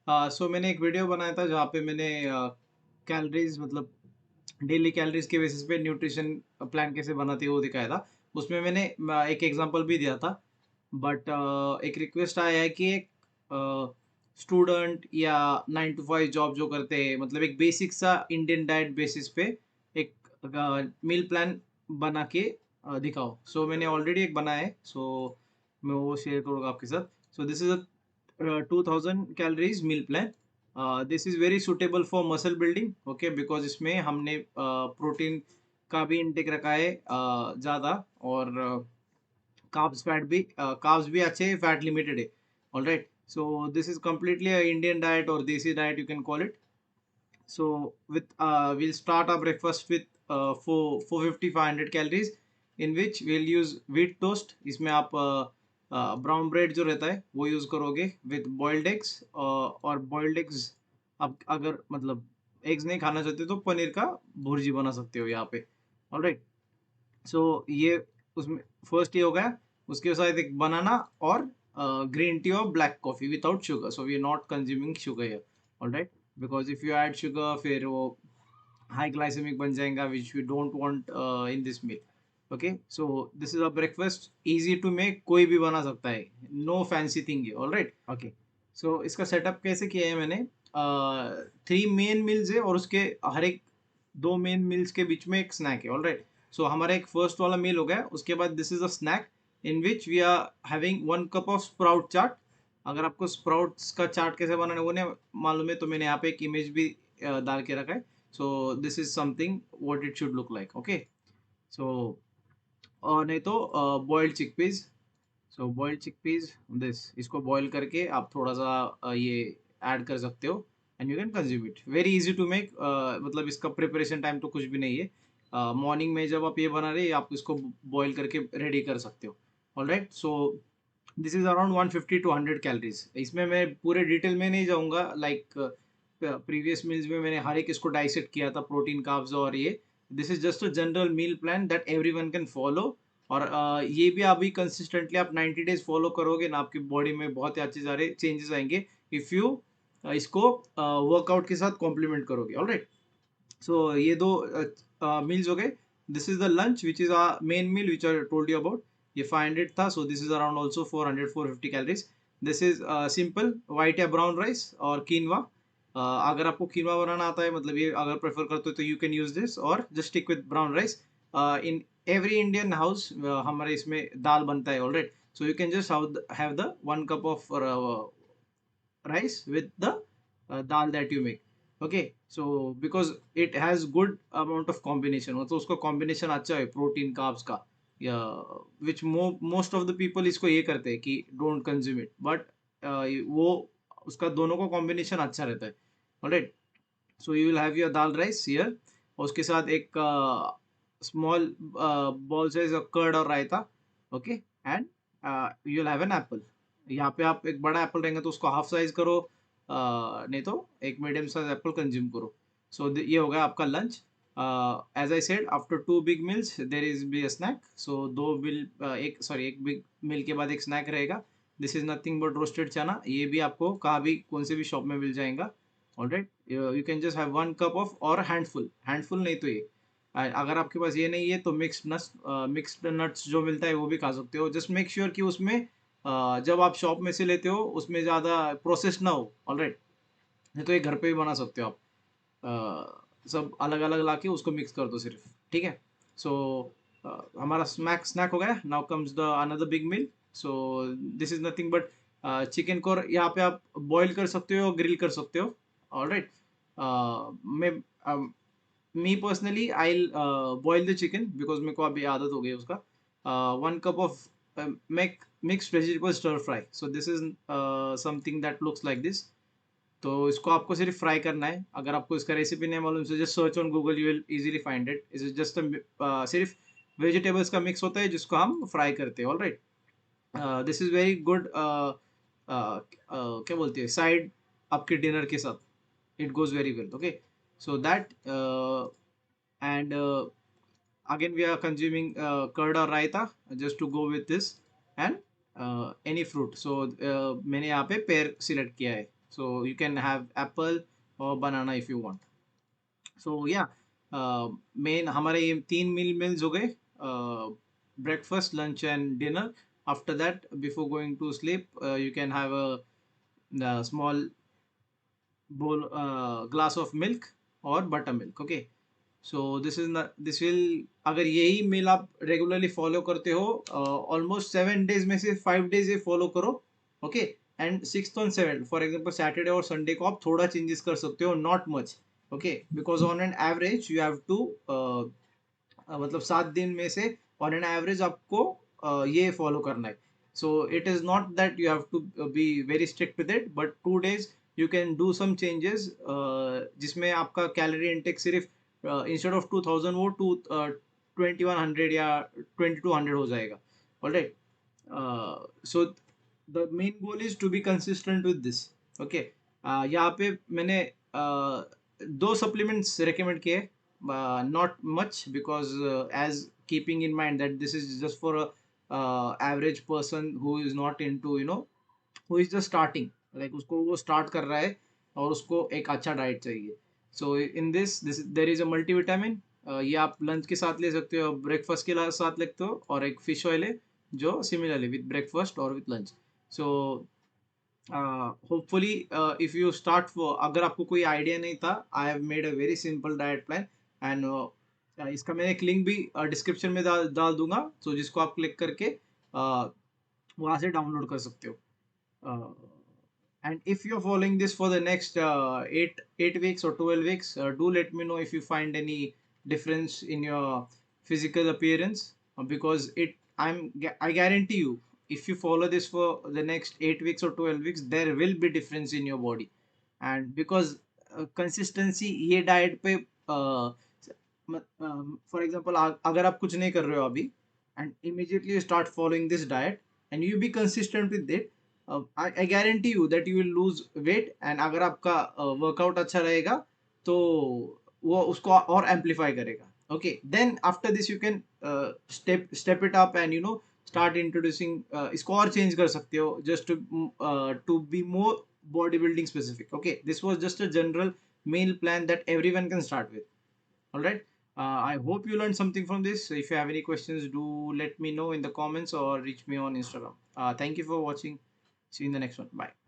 सो मैंने एक वीडियो बनाया था जहाँ पे मैंने कैलोरीज मतलब डेली कैलोरीज के बेसिस पे न्यूट्रिशन प्लान कैसे बनाती है वो दिखाया था। उसमें मैंने एक एग्जांपल भी दिया था। बट एक रिक्वेस्ट आया है कि एक स्टूडेंट या 9 to 5 जॉब जो करते हैं मतलब एक बेसिक सा इंडियन डाइट बेसिस पे एक मील प्लान बना के दिखाओ। सो मैंने ऑलरेडी एक बनाया है। सो मैं वो शेयर करूँगा आपके साथ। So this is a 2000 calories meal plan. This is very suitable for muscle building, okay, because इसमें हमने प्रोटीन का भी इंटेक रखा है ज़्यादा, और कार्ब्स भी अच्छे, फैट लिमिटेड है। All right, so this is completely Indian diet और देसी diet you can call it. So with we'll start our breakfast with 450-500 calories, in which we'll use wheat toast. इसमें आप ब्राउन ब्रेड जो रहता है वो use करोगे विथ बॉइल्ड एग्स, और बॉइल्ड एग्स आप अगर मतलब एग्स नहीं खाना चाहते तो पनीर का भुर्जी बना सकते हो यहाँ पे। ऑलराइट, सो ये उसमें फर्स्ट ये हो गया। उसके साथ एक बनाना और ग्रीन टी और black coffee without sugar. So we are not consuming sugar here. Alright, because if you add sugar फिर वो हाई ग्लाइसेमिक बन जाएगा, which we don't want in this meal. Okay, so this is a breakfast easy to make, कोई भी बना सकता है, no fancy thing है। ऑलराइट, ओके, सो इसका सेटअप कैसे किया है मैंने। 3 मेन मील्स है और उसके हर एक 2 मेन मील्स के बीच में एक स्नैक है। ऑलराइट, सो हमारा एक फर्स्ट वाला मील हो गया। उसके बाद this is a snack in which we are having 1 cup of sprout chaat. अगर आपको स्प्राउट्स का चाट कैसे बनाना है वो नहीं मालूम है तो मैंने यहाँ पे एक इमेज भी डाल के रखा है। So this is something what it should look like, okay. So और नहीं तो boiled chickpeas. So boiled chickpeas, this इसको बॉईल करके आप थोड़ा सा ये ऐड कर सकते हो and you can consume it, very easy to make. मतलब इसका प्रिपरेशन टाइम तो कुछ भी नहीं है। मॉर्निंग में जब आप ये बना रहे आप इसको बॉईल करके रेडी कर सकते हो। All right, so this is around 150 to 100 calories. इसमें मैं पूरे डिटेल में नहीं जाऊँगा, लाइक प्रीवियस मील्स में मैंने हर एक इसको डाइसेक्ट किया था, प्रोटीन, कार्ब्स और ये। This is just a general meal plan that everyone can follow. और ये भी अभी कंसिस्टेंटली आप 90 डेज फॉलो करोगे ना, आपकी बॉडी में बहुत ही अच्छे सारे चेंजेस आएंगे इफ़ यू इसको वर्कआउट के साथ कॉम्प्लीमेंट करोगे। ऑलराइट, सो ये दो मील्स हो गए। This is the lunch which is a main meal which I told you about. ये 500 था, so this is around also 400-450 calories. This is simple white या ब्राउन राइस और कीनवा। अगर आपको कीनवा बनाना आता है मतलब ये अगर प्रेफर करते हो तो यू कैन यूज दिस, और just stick with brown rice. In every Indian house हमारे इसमें दाल बनता है। Alright, so you can just have the 1 cup of rice with the dal that you make. Okay, so because it has good amount of combination, मतलब उसका combination अच्छा है protein carbs का, या which most of the people इसको ये करते हैं कि don't consume it, but वो उसका दोनों का combination अच्छा रहता है। alright, so you will have your dal rice here, और उसके साथ एक small ball size of curd और रायता, okay, and you will have an apple। यहाँ पे आप एक बड़ा एप्पल रहेंगे तो उसको हाफ साइज करो, नहीं तो एक मीडियम साइज एप्पल कंज्यूम करो। सो ये हो गया आपका lunch. As I said after 2 big meals there is be a snack. So एक बिग मील के बाद एक स्नैक रहेगा। This is nothing but roasted chana. ये भी आपको कहाँ भी कौन से भी शॉप में मिल जाएगा। Alright, you can just have 1 cup of, और हैंडफुल नहीं तो ये अगर आपके पास ये नहीं है तो मिक्स्ड नट्स जो मिलता है वो भी खा सकते हो। जस्ट मेक श्योर कि उसमें जब आप शॉप में से लेते हो उसमें ज़्यादा प्रोसेस ना हो। ऑलराइट, नहीं तो ये घर पे भी बना सकते हो आप। सब अलग अलग लाके उसको मिक्स कर दो सिर्फ, ठीक है। सो हमारा स्नैक हो गया। Now comes the another big meal. So this is nothing but chicken को यहाँ पे आप बॉईल कर सकते हो, ग्रिल कर सकते हो। ऑलराइट, मैं me personally I boil the chicken because मेरे को अभी आदत हो गई है उसका। 1 cup of make mixed vegetable stir fry. So this is something that looks like this. तो इसको आपको सिर्फ फ्राई करना है। अगर आपको इसका रेसिपी नहीं मालूम तो just search on Google, you will easily find it. Is just सिर्फ वेजिटेबल्स का मिक्स होता है जिसको हम फ्राई करते हैं। Alright, this is very good, क्या बोलते हैं, साइड आपके डिनर के साथ। It goes very well, okay. So that and again we are consuming curd or raita just to go with this, and any fruit। so मैंने यहाँ पे pair select किया है। So you can have apple or banana if you want. So yeah, main हमारे ये तीन meals हो गए, breakfast, lunch and dinner. After that, before going to sleep, you can have a small bowl, glass of milk or buttermilk. Okay, so this is not, this will, अगर यही मील आप regularly follow करते हो, almost 7 days में से 5 days ये follow करो. Okay, and six on seven, for example Saturday और संडे को आप थोड़ा चेंजेस कर सकते हो, not much. Okay, because on an average you have to, मतलब 7 दिन में से ऑन एन एवरेज आपको ये फॉलो करना है. So it is not that you have to be very strict with it, but 2 days you can do some changes, जिसमें आपका कैलोरी इंटेक सिर्फ इंस्टेड ऑफ 2000 वो टू 2100 या 2200 हो जाएगा. Alright, so the main goal is to be consistent with this. Okay, यहाँ पे मैंने दो सप्लीमेंट्स recommend किए, not much, because as keeping in mind that this is just for a average person who is not into, who is just starting, like उसको वो start कर रहा है और उसको एक अच्छा डाइट चाहिए. So in this there is a multivitamin, ये आप लंच के साथ ले सकते हो, ब्रेकफास्ट के साथ लेते हो, और एक फिश ऑयल है जो सिमिलरली विद ब्रेकफास्ट और with lunch. So hopefully if you start for, अगर आपको कोई आइडिया नहीं था, I have made a very simple diet plan. And इसका मैंने एक लिंक भी डिस्क्रिप्शन में डाल दूंगा, तो जिसको आप क्लिक करके वहाँ से डाउनलोड कर सकते हो. And if you're following this for the next 8 weeks or 12 weeks, do let me know if you find any difference in your physical appearance, because I guarantee you, if you follow this for the next 8 weeks or 12 weeks, there will be difference in your body. And because consistency ये diet पे, for example, अगर आप कुछ नहीं कर रहे हो अभी, and immediately you start following this diet and you be consistent with it, I guarantee you that you will lose weight. And अगर आपका वर्कआउट अच्छा रहेगा, तो वो उसको और एम्पलीफाई करेगा. Okay, then after this you can step it up and start introducing, इसको और चेंज कर सकते हो, just to be more body building specific. Okay, this was just a general meal plan that everyone can start with. All right. I hope you learned something from this. If you have any questions, do let me know in the comments or reach me on Instagram. Thank you for watching. See you in the next one. Bye.